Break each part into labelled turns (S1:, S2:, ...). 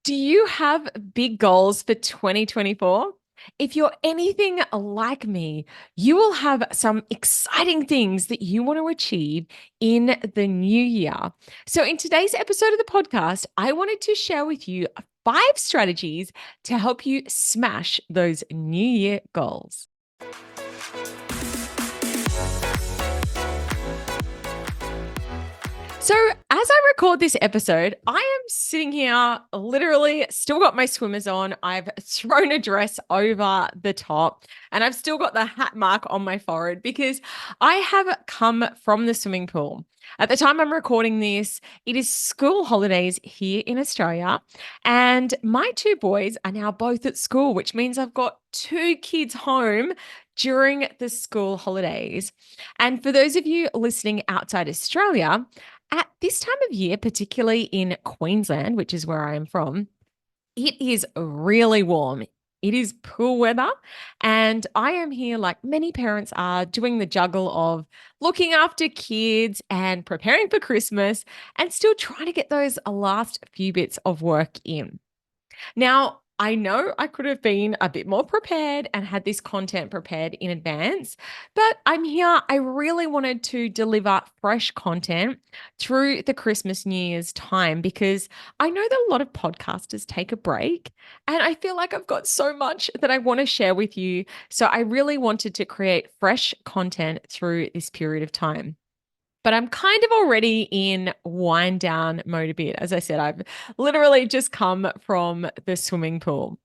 S1: Do you have big goals for 2024? If you're anything like me, you will have some exciting things that you want to achieve in the new year. So, in today's episode of the podcast, I wanted to share with you 5 strategies to help you smash those new year goals. So, as I record this episode, I am sitting here literally still got my swimmers on. I've thrown a dress over the top and I've still got the hat mark on my forehead because I have come from the swimming pool. At the time I'm recording this, it is school holidays here in Australia, and my 2 boys are now both at school, which means I've got 2 kids home during the school holidays. And for those of you listening outside Australia, at this time of year, particularly in Queensland, which is where I am from, it is really warm. It is pool weather. And I am here, like many parents are, doing the juggle of looking after kids and preparing for Christmas and still trying to get those last few bits of work in. Now, I know I could have been a bit more prepared and had this content prepared in advance, but I'm here. I really wanted to deliver fresh content through the Christmas, New Year's time because I know that a lot of podcasters take a break, and I feel like I've got so much that I want to share with you. So I really wanted to create fresh content through this period of time. But I'm kind of already in wind down mode a bit. As I said, I've literally just come from the swimming pool.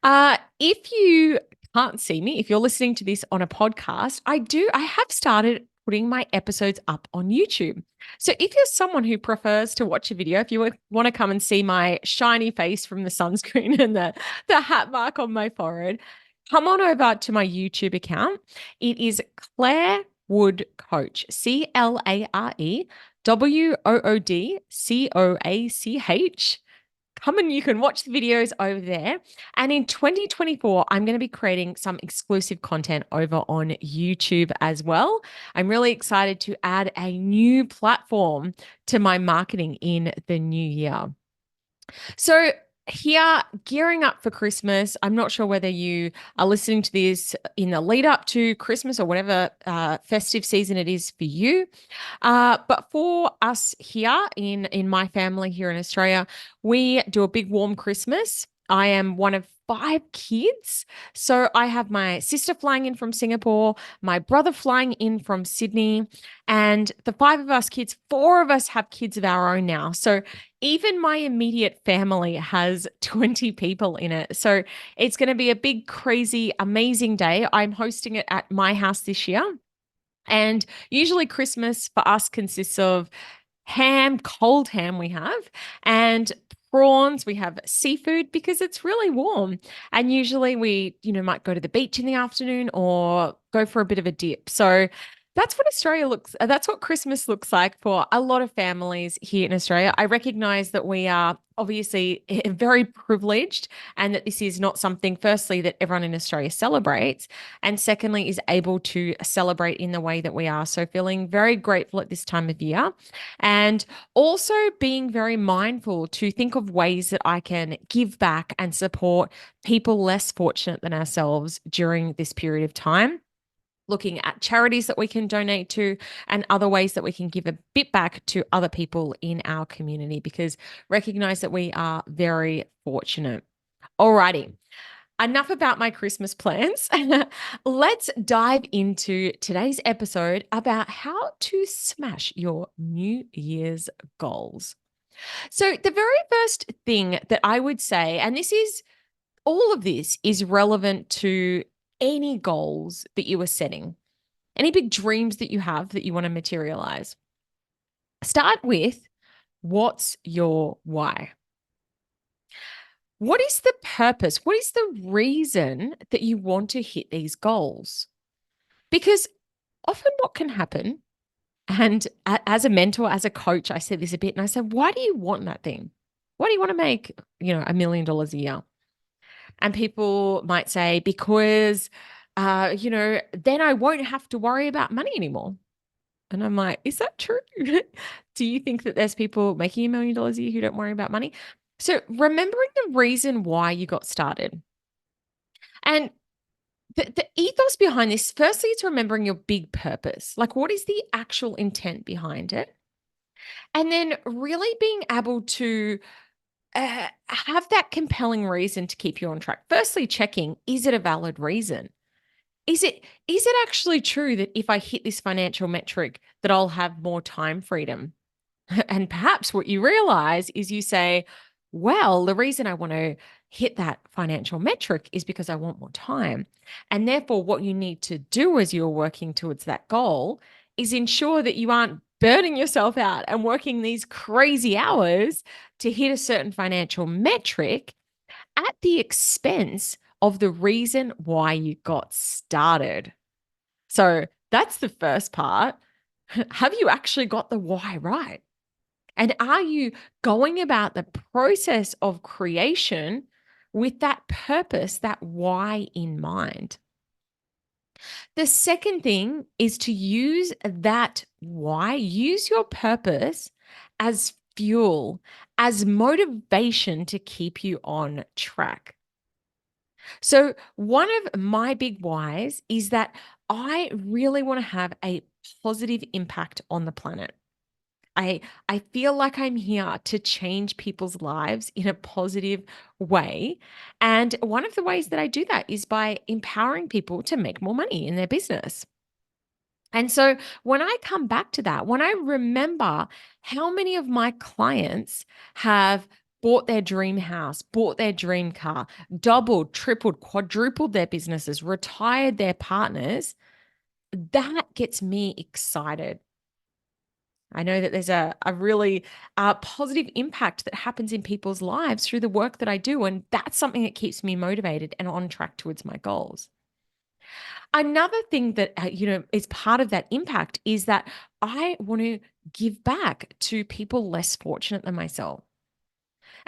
S1: If you can't see me, if you're listening to this on a podcast, I have started putting my episodes up on YouTube. So if you're someone who prefers to watch a video, if you want to come and see my shiny face from the sunscreen and the hat mark on my forehead, come on over to my YouTube account. It is Clare Wood Coach, ClareWoodCoach. Come and you can watch the videos over there. And in 2024, I'm going to be creating some exclusive content over on YouTube as well. I'm really excited to add a new platform to my marketing in the new year. So, here, gearing up for Christmas. I'm not sure whether you are listening to this in the lead up to Christmas or whatever festive season it is for you. But for us here in my family here in Australia, we do a big warm Christmas. I am one of 5 kids. So I have my sister flying in from Singapore, my brother flying in from Sydney, and the 5 of us kids, 4 of us have kids of our own now. So even my immediate family has 20 people in it. So it's going to be a big, crazy, amazing day. I'm hosting it at my house this year. And usually Christmas for us consists of ham, cold ham we have, and prawns. We have seafood because it's really warm. And usually we might go to the beach in the afternoon or go for a bit of a dip. So that's what Christmas looks like for a lot of families here in Australia. I recognize that we are obviously very privileged and that this is not something, firstly, that everyone in Australia celebrates, and secondly, is able to celebrate in the way that we are. So, feeling very grateful at this time of year, and also being very mindful to think of ways that I can give back and support people less fortunate than ourselves during this period of time, looking at charities that we can donate to and other ways that we can give a bit back to other people in our community, because recognize that we are very fortunate. Alrighty, enough about my Christmas plans. Let's dive into today's episode about how to smash your New Year's goals. So, the very first thing that I would say, and all of this is relevant to any goals that you are setting, any big dreams that you have that you want to materialize. Start with, what's your why? What is the purpose? What is the reason that you want to hit these goals? Because often what can happen, and as a mentor, as a coach, I said this a bit, and I said, why do you want that thing? Why do you want to make, $1 million a year? And people might say, because, then I won't have to worry about money anymore. And I'm like, is that true? Do you think that there's people making $1 million a year who don't worry about money? So, remembering the reason why you got started. And the ethos behind this, firstly, it's remembering your big purpose. Like, what is the actual intent behind it? And then really being able to have that compelling reason to keep you on track. Firstly, checking, is it a valid reason? Is it actually true that if I hit this financial metric that I'll have more time freedom? And perhaps what you realize is you say, well, the reason I want to hit that financial metric is because I want more time. And therefore, what you need to do as you're working towards that goal is ensure that you aren't burning yourself out and working these crazy hours to hit a certain financial metric at the expense of the reason why you got started. So that's the first part. Have you actually got the why right? And are you going about the process of creation with that purpose, that why in mind? The second thing is to use that why, use your purpose as fuel, as motivation to keep you on track. So, one of my big whys is that I really want to have a positive impact on the planet. I feel like I'm here to change people's lives in a positive way. And one of the ways that I do that is by empowering people to make more money in their business. And so when I come back to that, when I remember how many of my clients have bought their dream house, bought their dream car, doubled, tripled, quadrupled their businesses, retired their partners, that gets me excited. I know that there's a really positive impact that happens in people's lives through the work that I do. And that's something that keeps me motivated and on track towards my goals. Another thing that, is part of that impact is that I want to give back to people less fortunate than myself.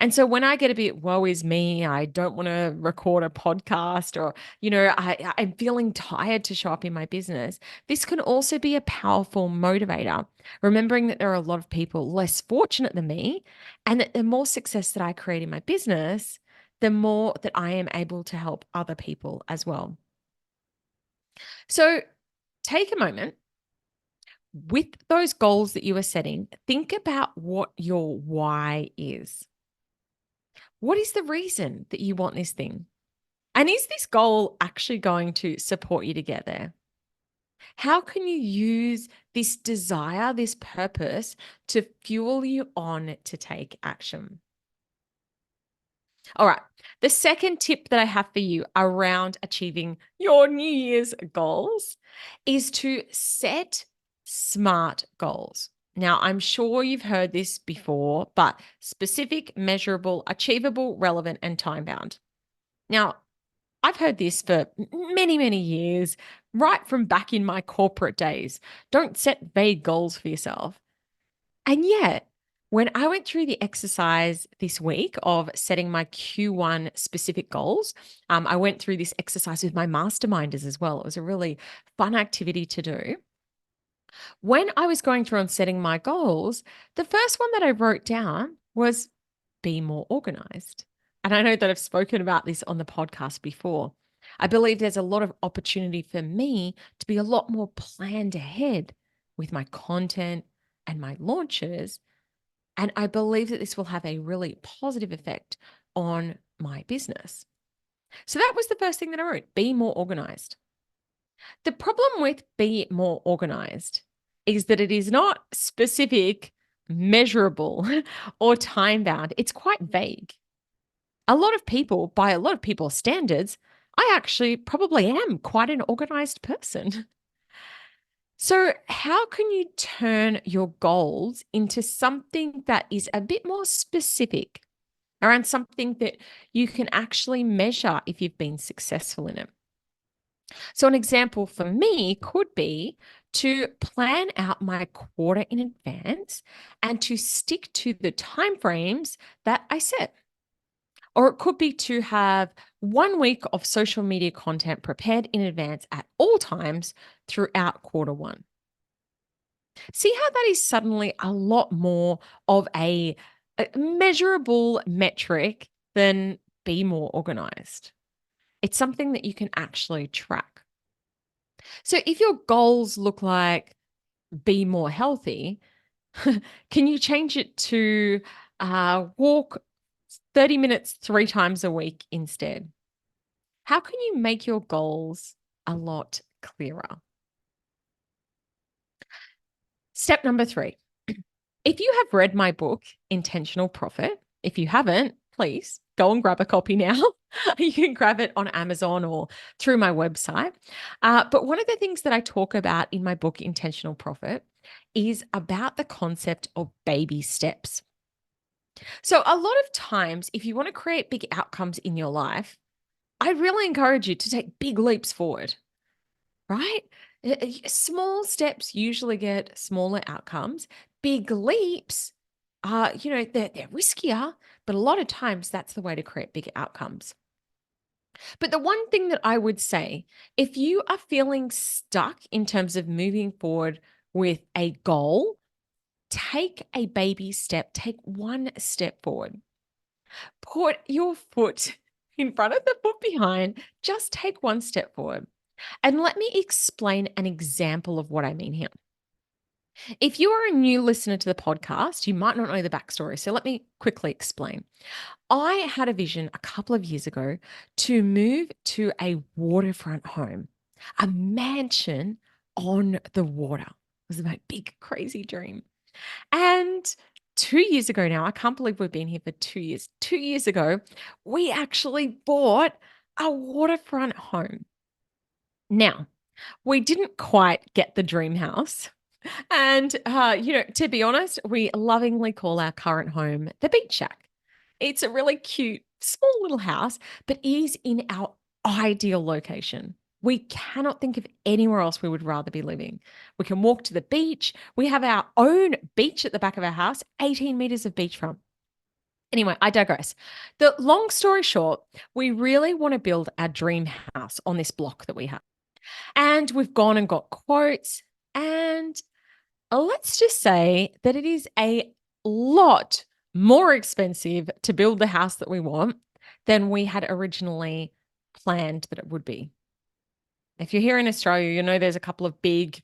S1: And so when I get a bit woe is me, I don't want to record a podcast or, I'm feeling tired to show up in my business. This can also be a powerful motivator, remembering that there are a lot of people less fortunate than me and that the more success that I create in my business, the more that I am able to help other people as well. So take a moment with those goals that you are setting, think about what your why is. What is the reason that you want this thing? And is this goal actually going to support you to get there? How can you use this desire, this purpose to fuel you on to take action? All right. The second tip that I have for you around achieving your New Year's goals is to set smart goals. Now, I'm sure you've heard this before, but specific, measurable, achievable, relevant, and time bound. Now, I've heard this for many, many years, right from back in my corporate days. Don't set vague goals for yourself. And yet, when I went through the exercise this week of setting my Q1 specific goals, I went through this exercise with my masterminders as well. It was a really fun activity to do. When I was going through and setting my goals, the first one that I wrote down was be more organized. And I know that I've spoken about this on the podcast before. I believe there's a lot of opportunity for me to be a lot more planned ahead with my content and my launches. And I believe that this will have a really positive effect on my business. So that was the first thing that I wrote, be more organized. The problem with be more organized is that it is not specific, measurable, or time bound. It's quite vague. A lot of people, by a lot of people's standards, I actually probably am quite an organized person. So, how can you turn your goals into something that is a bit more specific around something that you can actually measure if you've been successful in it? So, an example for me could be to plan out my quarter in advance and to stick to the timeframes that I set. Or it could be to have 1 week of social media content prepared in advance at all times throughout quarter one. See how that is suddenly a lot more of a a measurable metric, then be more organized. It's something that you can actually track. So if your goals look like be more healthy, can you change it to walk 30 minutes 3 times a week instead? How can you make your goals a lot clearer? Step number 3. If you have read my book, Intentional Profit, if you haven't, please go and grab a copy now. You can grab it on Amazon or through my website. But one of the things that I talk about in my book, Intentional Profit, is about the concept of baby steps. So, a lot of times, if you want to create big outcomes in your life, I really encourage you to take big leaps forward, right? Small steps usually get smaller outcomes. Big leaps are, they're riskier, but a lot of times that's the way to create big outcomes. But the one thing that I would say, if you are feeling stuck in terms of moving forward with a goal, take a baby step, take one step forward. Put your foot in front of the foot behind, just take one step forward. And let me explain an example of what I mean here. If you are a new listener to the podcast, you might not know the backstory. So let me quickly explain. I had a vision a couple of years ago to move to a waterfront home, a mansion on the water. It was my big, crazy dream. And 2 years ago now, I can't believe we've been here for 2 years. 2 years ago, we actually bought a waterfront home. Now, we didn't quite get the dream house. And, to be honest, we lovingly call our current home the Beach Shack. It's a really cute, small little house, but it is in our ideal location. We cannot think of anywhere else we would rather be living. We can walk to the beach. We have our own beach at the back of our house, 18 meters of beachfront. Anyway, I digress. The long story short, we really want to build our dream house on this block that we have. And we've gone and got quotes. And let's just say that it is a lot more expensive to build the house that we want than we had originally planned that it would be. If you're here in Australia, you know there's a couple of big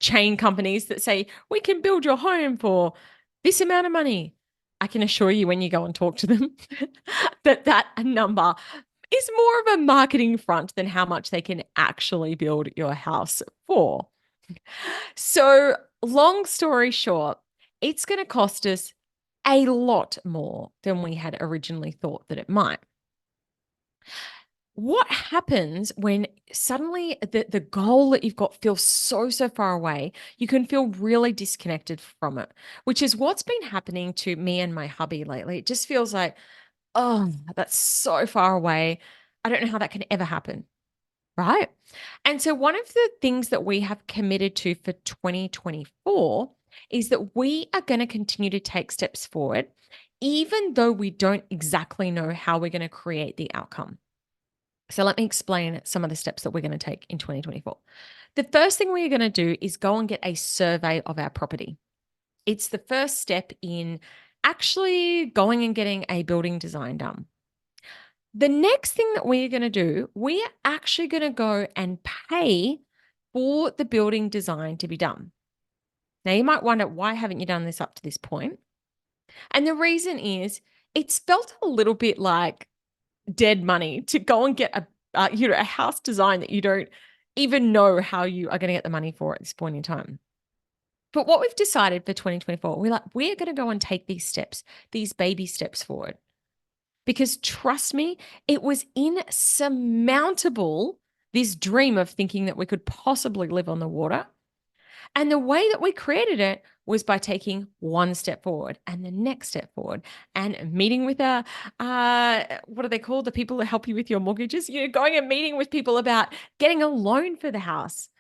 S1: chain companies that say, we can build your home for this amount of money. I can assure you when you go and talk to them that number is more of a marketing front than how much they can actually build your house for. So, long story short, it's going to cost us a lot more than we had originally thought that it might. What happens when suddenly the goal that you've got feels so far away? You can feel really disconnected from it, which is what's been happening to me and my hubby lately. It just feels like, oh, that's so far away. I don't know how that can ever happen. Right. And so, one of the things that we have committed to for 2024 is that we are going to continue to take steps forward, even though we don't exactly know how we're going to create the outcome. So, let me explain some of the steps that we're going to take in 2024. The first thing we're going to do is go and get a survey of our property. It's the first step in actually going and getting a building design done. The next thing that we're going to do, we are actually going to go and pay for the building design to be done. Now, you might wonder, why haven't you done this up to this point? And the reason is it's felt a little bit like dead money to go and get a house design that you don't even know how you are going to get the money for at this point in time. But what we've decided for 2024, we're going to go and take these steps, these baby steps forward. Because trust me, it was insurmountable, this dream of thinking that we could possibly live on the water. And the way that we created it was by taking one step forward and the next step forward and meeting with what are they called? The people that help you with your mortgages, going and meeting with people about getting a loan for the house.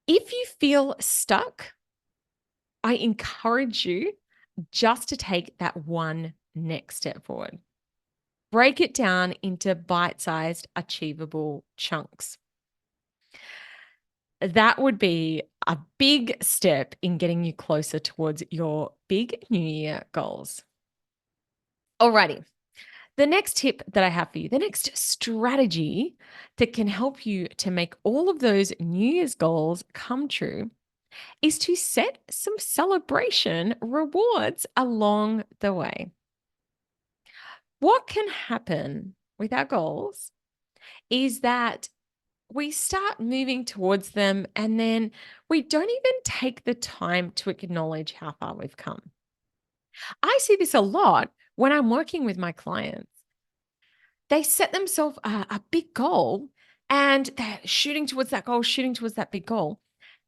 S1: If you feel stuck, I encourage you just to take that one next step forward. Break it down into bite-sized, achievable chunks. that would be a big step in getting you closer towards your big New Year goals. Alrighty. The next tip that I have for you, the next strategy that can help you to make all of those New Year's goals come true is to set some celebration rewards along the way. What can happen with our goals is that we start moving towards them and then we don't even take the time to acknowledge how far we've come. I see this a lot when I'm working with my clients. They set themselves a big goal and they're shooting towards that goal, shooting towards that big goal,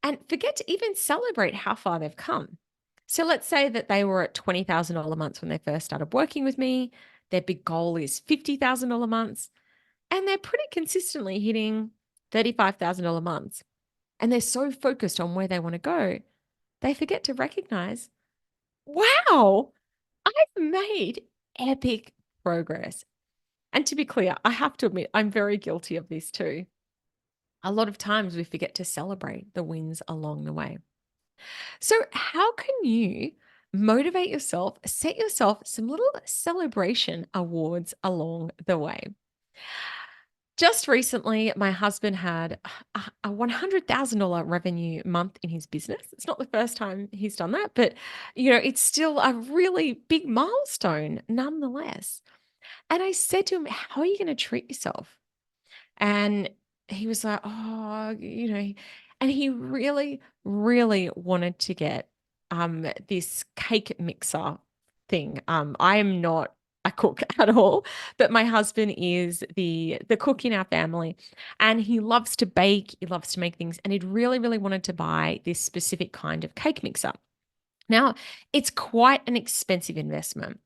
S1: and forget to even celebrate how far they've come. So let's say that they were at $20,000 months when they first started working with me. Their big goal is $50,000 months, and they're pretty consistently hitting $35,000 months. And they're so focused on where they want to go, they forget to recognize, wow, I've made epic progress. And to be clear, I have to admit, I'm very guilty of this too. A lot of times we forget to celebrate the wins along the way. So, how can you motivate yourself, set yourself some little celebration awards along the way? Just recently, my husband had a $100,000 revenue month in his business. It's not the first time he's done that, but it's still a really big milestone nonetheless. And I said to him, "How are you going to treat yourself?" And he was like, "Oh, and he really, really wanted to get this cake mixer thing. I am not a cook at all, but my husband is the cook in our family, and he loves to bake, he loves to make things, and he'd really, really wanted to buy this specific kind of cake mixer. Now, it's quite an expensive investment.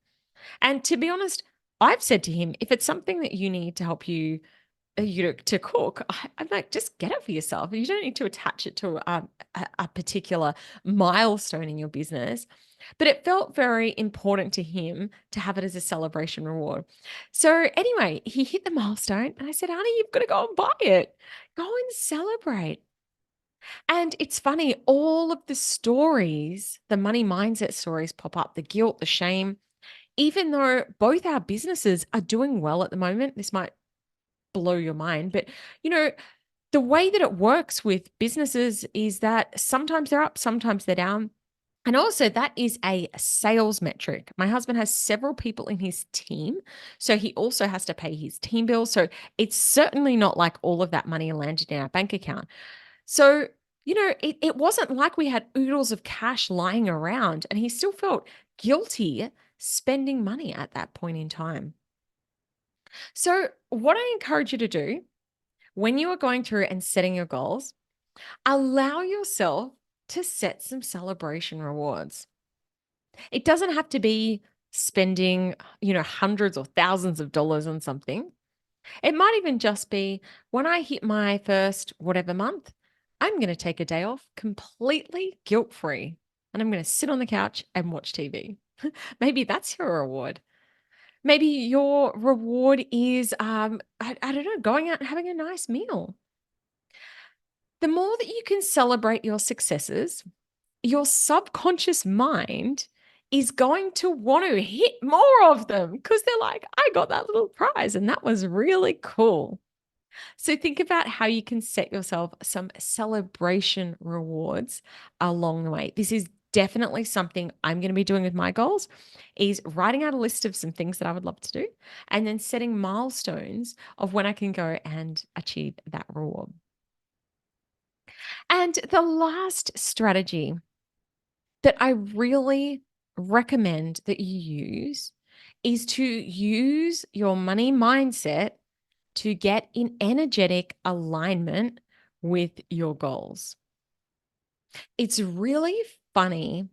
S1: And to be honest, I've said to him, if it's something that you need to help you to cook, I'm like, just get it for yourself. You don't need to attach it to a particular milestone in your business. But it felt very important to him to have it as a celebration reward. So anyway, he hit the milestone and I said, "Honey, you've got to go and buy it. Go and celebrate." And it's funny, all of the stories, the money mindset stories pop up, the guilt, the shame, even though both our businesses are doing well at the moment. This might blow your mind, but you know, the way that it works with businesses is that sometimes they're up, sometimes they're down. And also, that is a sales metric. My husband has several people in his team. So he also has to pay his team bills. So it's certainly not like all of that money landed in our bank account. So, it wasn't like we had oodles of cash lying around, and he still felt guilty spending money at that point in time. So, what I encourage you to do when you are going through and setting your goals, allow yourself to set some celebration rewards. It doesn't have to be spending, hundreds or thousands of dollars on something. It might even just be when I hit my first whatever month, I'm going to take a day off completely guilt free and I'm going to sit on the couch and watch TV. Maybe that's your reward. Maybe your reward is, I don't know, going out and having a nice meal. The more that you can celebrate your successes, your subconscious mind is going to want to hit more of them because they're like, I got that little prize and that was really cool. So think about how you can set yourself some celebration rewards along the way. This is definitely something I'm going to be doing with my goals is writing out a list of some things that I would love to do and then setting milestones of when I can go and achieve that reward. And the last strategy that I really recommend that you use is to use your money mindset to get in energetic alignment with your goals. It's really funny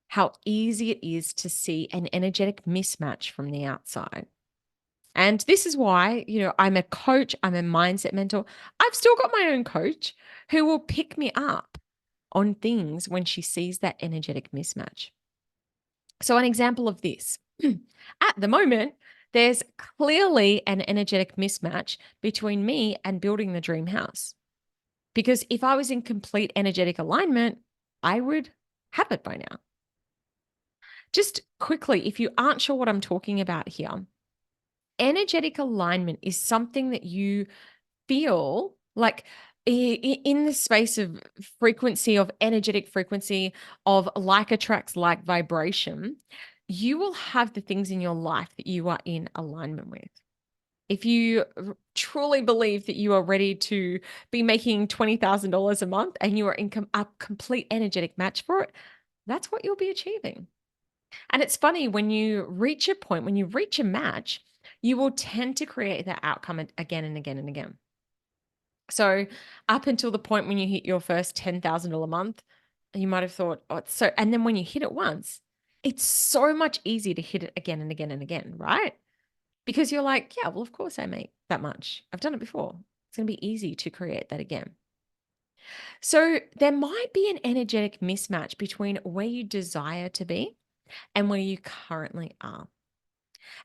S1: how easy it is to see an energetic mismatch from the outside. And this is why, I'm a coach, I'm a mindset mentor. I've still got my own coach who will pick me up on things when she sees that energetic mismatch. So, an example of this at the moment, there's clearly an energetic mismatch between me and building the dream house. Because if I was in complete energetic alignment, I would have it by now. Just quickly, if you aren't sure what I'm talking about here, energetic alignment is something that you feel like in the space of frequency, of energetic frequency, of like attracts like vibration, you will have the things in your life that you are in alignment with. If you truly believe that you are ready to be making $20,000 a month and you are in a complete energetic match for it, that's what you'll be achieving. And it's funny when you reach a point, when you reach a match, you will tend to create that outcome again and again and again. So, up until the point when you hit your first $10,000 a month, you might have thought, oh, it's so, and then when you hit it once, it's so much easier to hit it again and again and again, right? Because you're like, yeah, well, of course I make that much. I've done it before. It's going to be easy to create that again. So, there might be an energetic mismatch between where you desire to be and where you currently are.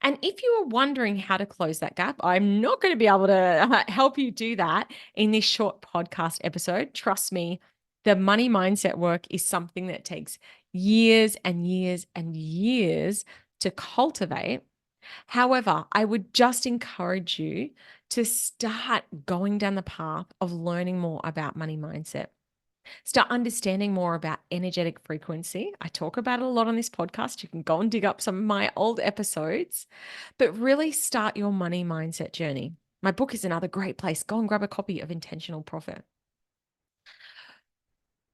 S1: And if you are wondering how to close that gap, I'm not going to be able to help you do that in this short podcast episode. Trust me, the money mindset work is something that takes years and years and years to cultivate. However, I would just encourage you to start going down the path of learning more about money mindset. Start understanding more about energetic frequency. I talk about it a lot on this podcast. You can go and dig up some of my old episodes, but really start your money mindset journey. My book is another great place. Go and grab a copy of Intentional Profit.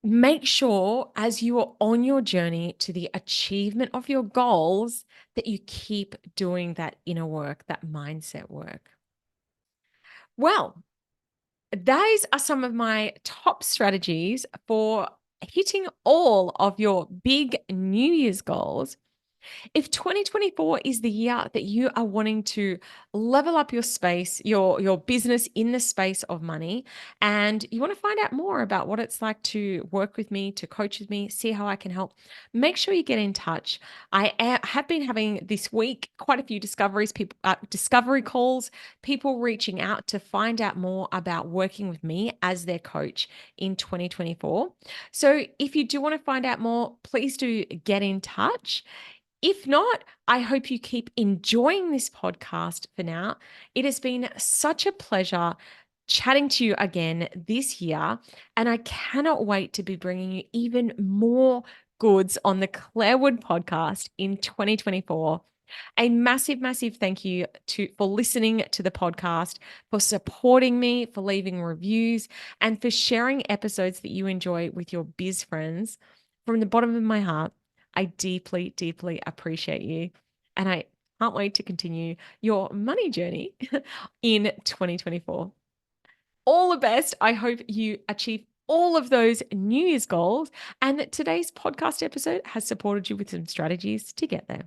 S1: Make sure as you are on your journey to the achievement of your goals that you keep doing that inner work, that mindset work. Well, those are some of my top strategies for hitting all of your big New Year's goals. If 2024 is the year that you are wanting to level up your space, your business in the space of money, and you want to find out more about what it's like to work with me, to coach with me, see how I can help, make sure you get in touch. Have been having this week quite a few discovery calls, people reaching out to find out more about working with me as their coach in 2024. So if you do want to find out more, please do get in touch. If not, I hope you keep enjoying this podcast for now. It has been such a pleasure chatting to you again this year, and I cannot wait to be bringing you even more goods on the Clarewood podcast in 2024. A massive, massive thank you for listening to the podcast, for supporting me, for leaving reviews, and for sharing episodes that you enjoy with your biz friends. From the bottom of my heart, I deeply, deeply appreciate you. And I can't wait to continue your money journey in 2024. All the best. I hope you achieve all of those New Year's goals and that today's podcast episode has supported you with some strategies to get there.